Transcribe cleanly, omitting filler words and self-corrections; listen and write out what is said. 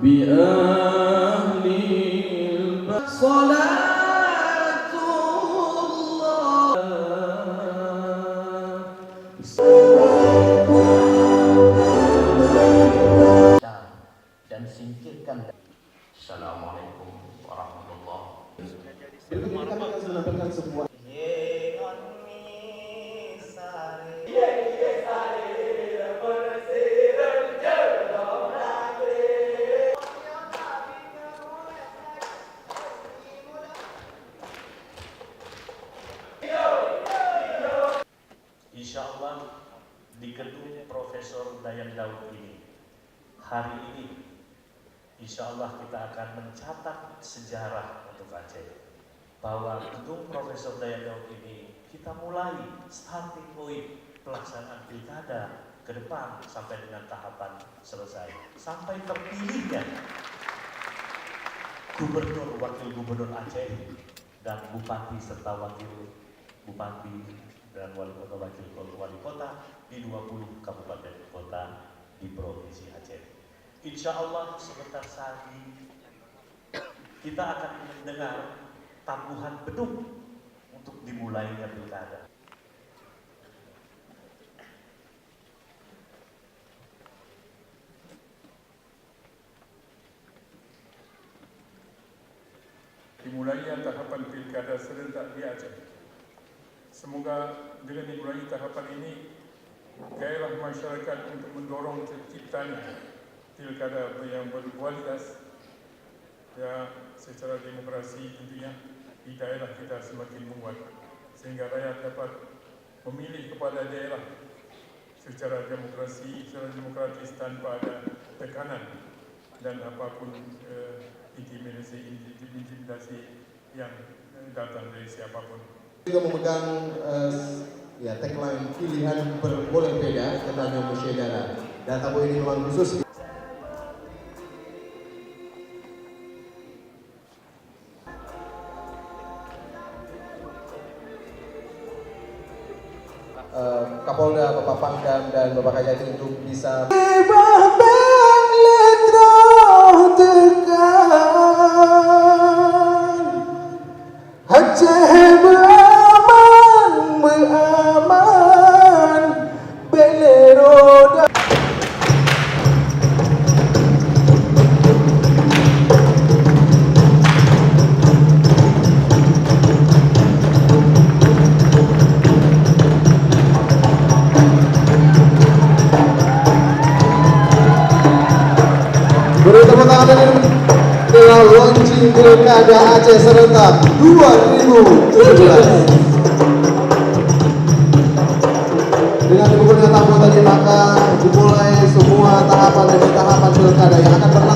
بأهل صلاة الله dan singkirkan. Assalamualaikum warahmatullahi wabarakatuh. Insyaallah di gedung Profesor Dayan Daud ini hari ini insyaallah kita akan mencatat sejarah untuk Aceh bahwa gedung Profesor Dayan Daud ini kita mulai starting point pelaksanaan pilkada ke depan sampai dengan tahapan selesai sampai terpilihnya gubernur, wakil gubernur Aceh dan bupati serta wakil bupati dan wali kota, wakil wali kota di 20 kabupaten kota di Provinsi Aceh. Insya Allah sebentar lagi kita akan mendengar tabuhan beduk untuk dimulainya pilkada. Dimulainya tahapan pilkada serentak di Aceh. Semoga dengan dimulai tahapan ini, gairah masyarakat untuk mendorong terciptanya pilkada yang berkualitas ya secara demokrasi tentunya di daerah kita semakin menguat sehingga rakyat dapat memilih kepada daerah secara demokrasi, secara demokratis tanpa ada tekanan dan apapun intimidasi yang datang dari siapapun. Juga memegang tagline pilihan boleh beda tentang musyawarah. Dan tamu ini memang khusus. Kapolda, Bapak Pangdam dan Bapak Kajati untuk bisa beri tepuk tangan dengan launching Pilkada Aceh Serentak 2017. Dengan dibukunya tamu tadi maka dimulai semua tahapan demi tahapan pilkada yang akan berlangsung.